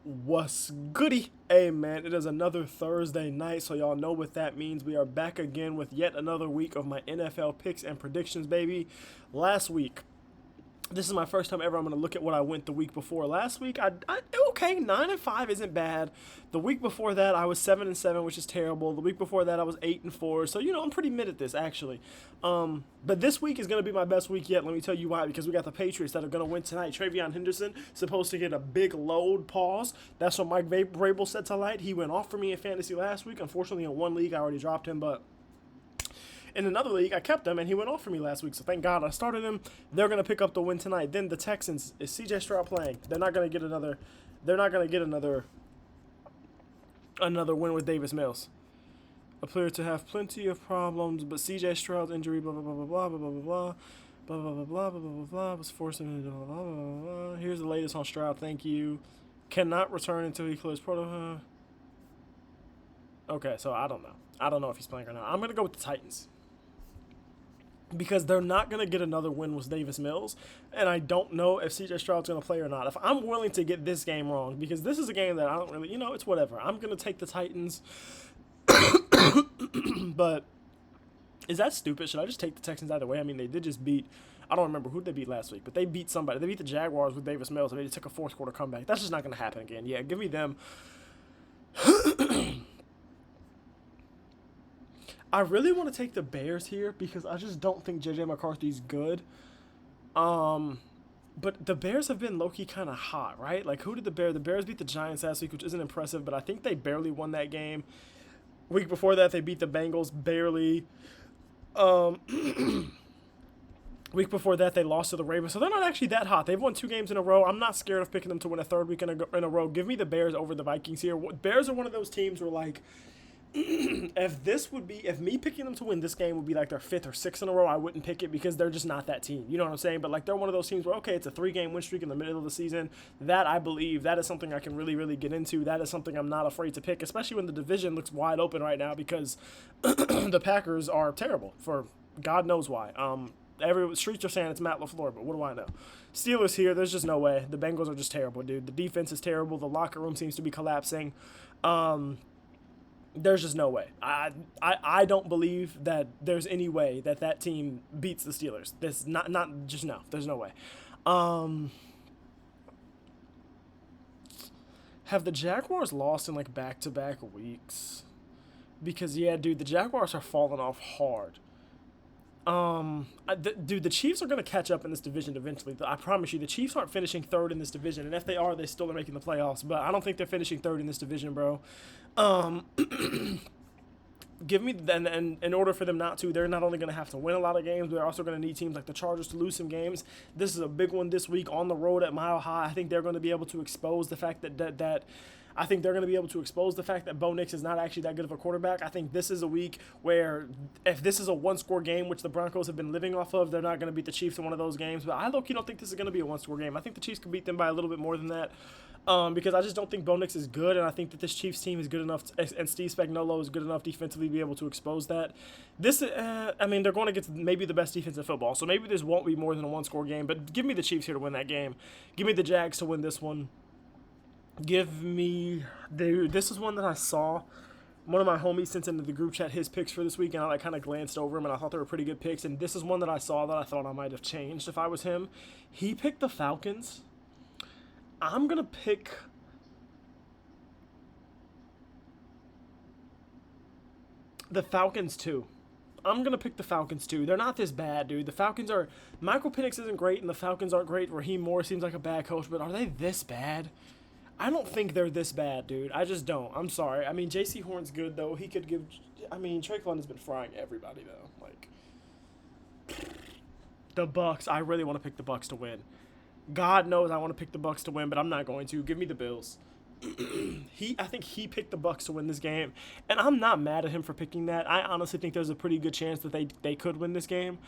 What's goody? Hey man, it is another Thursday night, so y'all know what that means. We are back again with yet another week of my NFL picks and predictions, baby. Last week, this is my first time ever I'm going to look at what I went the week before. Last week, okay, 9-5 isn't bad. The week before that, I was 7-7, which is terrible. The week before that, I was 8-4. So I'm pretty mid at this actually. But this week is going to be my best week yet. Let me tell you why. Because we got the Patriots that are going to win tonight. Travion Henderson supposed to get a big load. Pause. That's what Mike Vrabel said tonight. He went off for me in fantasy last week. Unfortunately, in one league, I already dropped him, but in another league, I kept him, and he went off for me last week. So thank God I started him. They're gonna pick up the win tonight. Then the Texans, is C.J. Stroud playing? They're not gonna get another. They're not gonna get another win with Davis Mills. Appear to have plenty of problems, but C.J. Stroud's injury, blah blah blah blah blah blah blah blah blah blah blah blah blah blah blah was forcing blah blah blah blah. Here's the latest on Stroud. Thank you. Cannot return until he clears protocol. Okay, so I don't know. I don't know if he's playing or not. I'm gonna go with the Titans, because they're not going to get another win with Davis Mills, and I don't know if C.J. Stroud's going to play or not. If I'm willing to get this game wrong, because this is a game that I don't really, it's whatever. I'm going to take the Titans, but is that stupid? Should I just take the Texans either way? I mean, they did just beat, I don't remember who they beat last week, but they beat somebody. They beat the Jaguars with Davis Mills, and they took a fourth quarter comeback. That's just not going to happen again. Yeah, give me them. I really want to take the Bears here because I just don't think J.J. McCarthy's good. But the Bears have been low-key kind of hot, right? Like, who did the Bears? The Bears beat the Giants last week, which isn't impressive, but I think they barely won that game. Week before that, they beat the Bengals barely. Week before that, they lost to the Ravens, so they're not actually that hot. They've won 2 games in a row. I'm not scared of picking them to win a third week in a row. Give me the Bears over the Vikings here. Bears are one of those teams where, like, if me picking them to win this game would be like their 5th or 6th in a row, I wouldn't pick it because they're just not that team. You know what I'm saying? But like, they're one of those teams where, okay, it's a 3-game win streak in the middle of the season. That, I believe, that is something I can really, really get into. That is something I'm not afraid to pick, especially when the division looks wide open right now because the Packers are terrible for God knows why. Every streets are saying it's Matt LaFleur, but what do I know? Steelers here, there's just no way. The Bengals are just terrible, dude. The defense is terrible. The locker room seems to be collapsing. There's just no way. I don't believe that there's any way that team beats the Steelers. There's not just no. There's no way. Have the Jaguars lost in like back-to-back weeks? Because yeah, dude, the Jaguars are falling off hard. Dude, the Chiefs are going to catch up in this division eventually. I promise you, the Chiefs aren't finishing 3rd in this division, and if they are, they still are making the playoffs. But I don't think they're finishing 3rd in this division, bro. Give me and in order for them not to, they're not only going to have to win a lot of games, but they're also going to need teams like the Chargers to lose some games. This is a big one this week on the road at Mile High. I think they're going to be able to expose the fact that I think they're going to be able to expose the fact that Bo Nix is not actually that good of a quarterback. I think this is a week where if this is a one-score game, which the Broncos have been living off of, they're not going to beat the Chiefs in one of those games. But I low-key don't think this is going to be a one-score game. I think the Chiefs could beat them by a little bit more than that because I just don't think Bo Nix is good, and I think that this Chiefs team is good enough, and Steve Spagnuolo is good enough defensively to be able to expose that. This, I mean, they're going against maybe the best defense in football, so maybe this won't be more than a one-score game, but give me the Chiefs here to win that game. Give me the Jags to win this one. Give me, dude, this is one that I saw. One of my homies sent into the group chat his picks for this week, and I kind of glanced over them, and I thought they were pretty good picks. And this is one that I saw that I thought I might have changed if I was him. He picked the Falcons. I'm going to pick the Falcons too. I'm going to pick the Falcons too. They're not this bad, dude. The Falcons are, Michael Penix isn't great, and the Falcons aren't great. Raheem Morris seems like a bad coach, but are they this bad? I don't think they're this bad, dude. I just don't. I'm sorry. I mean, J.C. Horn's good, though. He could give... I mean, Drake London's been frying everybody, though. Like, the Bucks. I really want to pick the Bucks to win. God knows I want to pick the Bucks to win, but I'm not going to. Give me the Bills. I think he picked the Bucks to win this game, and I'm not mad at him for picking that. I honestly think there's a pretty good chance that they could win this game.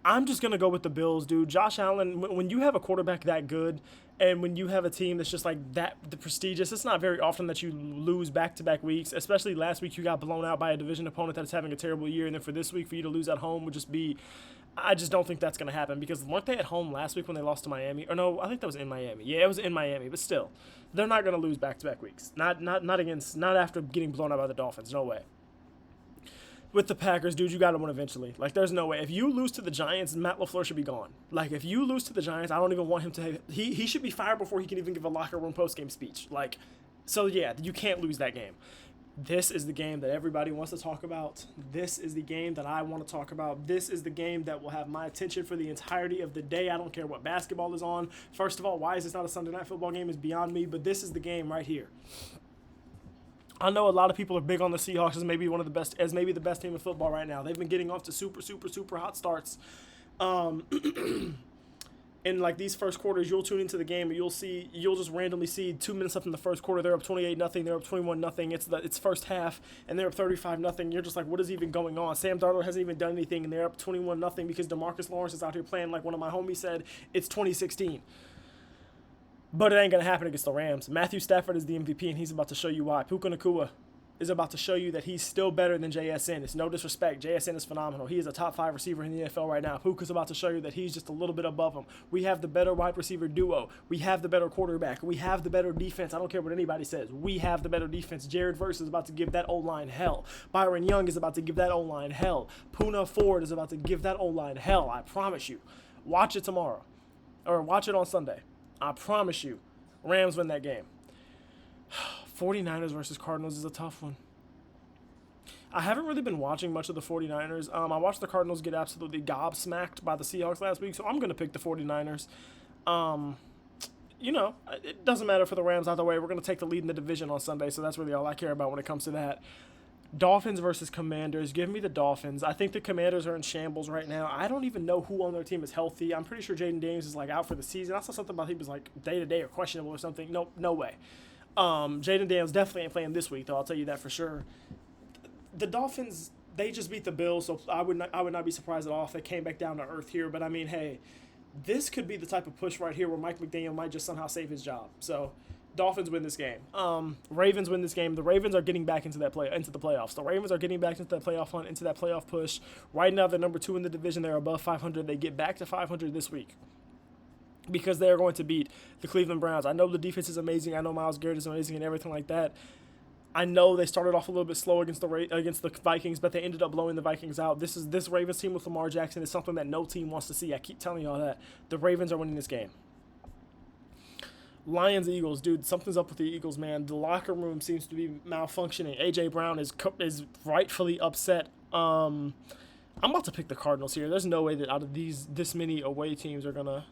I'm just going to go with the Bills, dude. Josh Allen, when you have a quarterback that good, and when you have a team that's just like that the prestigious, it's not very often that you lose back-to-back weeks, especially last week you got blown out by a division opponent that's having a terrible year, and then for this week for you to lose at home would just be I just don't think that's going to happen because weren't they at home last week when they lost to Miami? Or no, I think that was in Miami. Yeah, it was in Miami, but still, they're not going to lose back-to-back weeks. Not after getting blown out by the Dolphins. No way. With the Packers, dude, you got to win eventually. Like, there's no way. If you lose to the Giants, Matt LaFleur should be gone. Like, if you lose to the Giants, I don't even want him to have, he should be fired before he can even give a locker room post-game speech. Like, so yeah, you can't lose that game. This is the game that everybody wants to talk about. This is the game that I want to talk about. This is the game that will have my attention for the entirety of the day. I don't care what basketball is on. First of all, why is this not a Sunday Night Football game is beyond me, but this is the game right here. I know a lot of people are big on the Seahawks as maybe maybe the best team in football right now. They've been getting off to super hot starts. In like these first quarters, you'll tune into the game and you'll just randomly see 2 minutes left in the first quarter. They're up 28-0. They're up 21-0. It's first half and they're up 35-0. You're just like, what is even going on? Sam Darnold hasn't even done anything and they're up 21-0 because DeMarcus Lawrence is out here playing like one of my homies said. It's 2016. But it ain't going to happen against the Rams. Matthew Stafford is the MVP, and he's about to show you why. Puka Nacua is about to show you that he's still better than JSN. It's no disrespect. JSN is phenomenal. He is a top 5 receiver in the NFL right now. Puka's about to show you that he's just a little bit above him. We have the better wide receiver duo. We have the better quarterback. We have the better defense. I don't care what anybody says. We have the better defense. Jared Verse is about to give that O-line hell. Byron Young is about to give that O-line hell. Poona Ford is about to give that O-line hell. I promise you. Watch it tomorrow. Or watch it on Sunday. I promise you. Rams win that game. 49ers versus Cardinals is a tough one. I haven't really been watching much of the 49ers. I watched the Cardinals get absolutely gobsmacked by the Seahawks last week, so I'm going to pick the 49ers. It doesn't matter for the Rams either way. We're going to take the lead in the division on Sunday, so that's really all I care about when it comes to that. Dolphins versus Commanders. Give me the Dolphins. I think the Commanders are in shambles right now. I don't even know who on their team is healthy. I'm pretty sure Jaden Daniels is like out for the season. I saw something about he was like day-to-day or questionable or something. No way. Jaden Daniels definitely ain't playing this week, though. I'll tell you that for sure. The Dolphins, they just beat the Bills, so I would not be surprised at all if they came back down to earth here. But, I mean, hey, this could be the type of push right here where Mike McDaniel might just somehow save his job. So, Dolphins win this game. Ravens win this game. The Ravens are getting back into the playoffs. The Ravens are getting back into that playoff hunt, into that playoff push. Right now, they're number 2 in the division. They're above 500. They get back to 500 this week because they are going to beat the Cleveland Browns. I know the defense is amazing. I know Myles Garrett is amazing and everything like that. I know they started off a little bit slow against the Vikings, but they ended up blowing the Vikings out. This Ravens team with Lamar Jackson is something that no team wants to see. I keep telling you all that. The Ravens are winning this game. Lions, Eagles, dude, something's up with the Eagles, man. The locker room seems to be malfunctioning. A.J. Brown is rightfully upset. I'm about to pick the Cardinals here. There's no way that out of this many away teams are going to...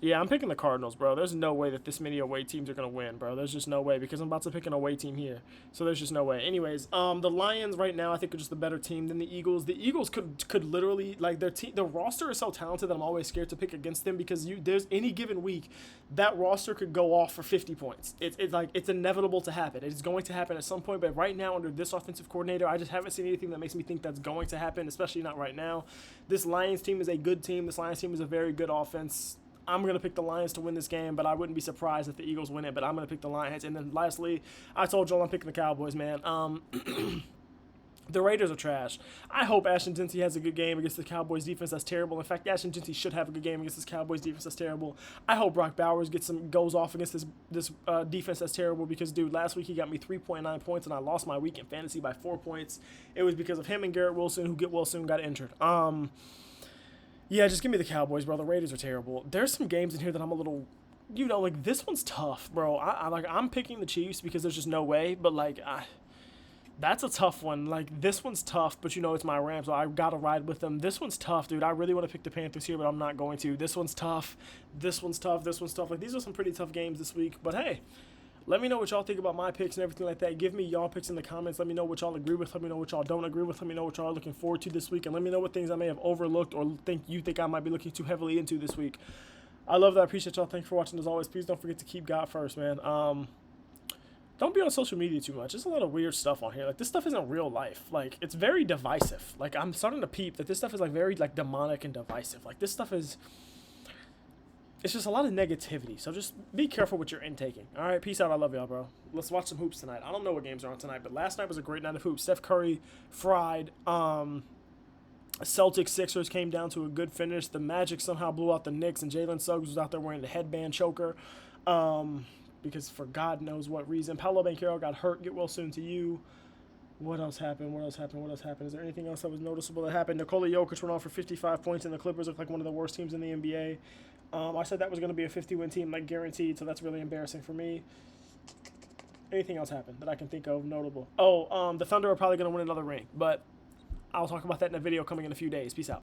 Yeah, I'm picking the Cardinals, bro. There's no way that this many away teams are going to win, bro. There's just no way because I'm about to pick an away team here. So there's just no way. Anyways, the Lions right now I think are just the better team than the Eagles. The Eagles could literally, like, their roster is so talented that I'm always scared to pick against them because there's any given week that roster could go off for 50 points. It's inevitable to happen. It's going to happen at some point, but right now under this offensive coordinator, I just haven't seen anything that makes me think that's going to happen, especially not right now. This Lions team is a good team. This Lions team is a very good offense. I'm going to pick the Lions to win this game, but I wouldn't be surprised if the Eagles win it, but I'm going to pick the Lions. And then lastly, I told Joel I'm picking the Cowboys, man. The Raiders are trash. I hope Ashton Jeanty has a good game against the Cowboys defense that's terrible. In fact, Ashton Jeanty should have a good game against this Cowboys defense that's terrible. I hope Brock Bowers goes off against this defense that's terrible because, dude, last week he got me 3.9 points and I lost my week in fantasy by 4 points. It was because of him and Garrett Wilson, who get well soon got injured. Yeah, just give me the Cowboys, bro. The Raiders are terrible. There's some games in here that I'm a little, like this one's tough, bro. I'm picking the Chiefs because there's just no way, but that's a tough one. Like this one's tough, but it's my Rams, so I gotta ride with them. This one's tough, dude. I really want to pick the Panthers here, but I'm not going to. This one's tough. This one's tough. This one's tough. Like these are some pretty tough games this week, but hey. Let me know what y'all think about my picks and everything like that. Give me y'all picks in the comments. Let me know what y'all agree with. Let me know what y'all don't agree with. Let me know what y'all are looking forward to this week. And let me know what things I may have overlooked or think I might be looking too heavily into this week. I love that. I appreciate y'all. Thanks for watching as always. Please don't forget to keep God first, man. Don't be on social media too much. There's a lot of weird stuff on here. Like, this stuff isn't real life. Like, it's very divisive. Like, I'm starting to peep that this stuff is, like, very, like, demonic and divisive. Like, this stuff is... It's just a lot of negativity, so just be careful what you're intaking. All right, peace out. I love y'all, bro. Let's watch some hoops tonight. I don't know what games are on tonight, but last night was a great night of hoops. Steph Curry fried. Celtics Sixers came down to a good finish. The Magic somehow blew out the Knicks, and Jalen Suggs was out there wearing the headband choker. Because for God knows what reason. Paolo Banchero got hurt. Get well soon to you. What else happened? What else happened? What else happened? Is there anything else that was noticeable that happened? Nikola Jokic went off for 55 points, and the Clippers look like one of the worst teams in the NBA. I said that was going to be a 50-win team, like guaranteed, so that's really embarrassing for me. Anything else happened that I can think of notable? Oh, the Thunder are probably going to win another ring, but I'll talk about that in a video coming in a few days. Peace out.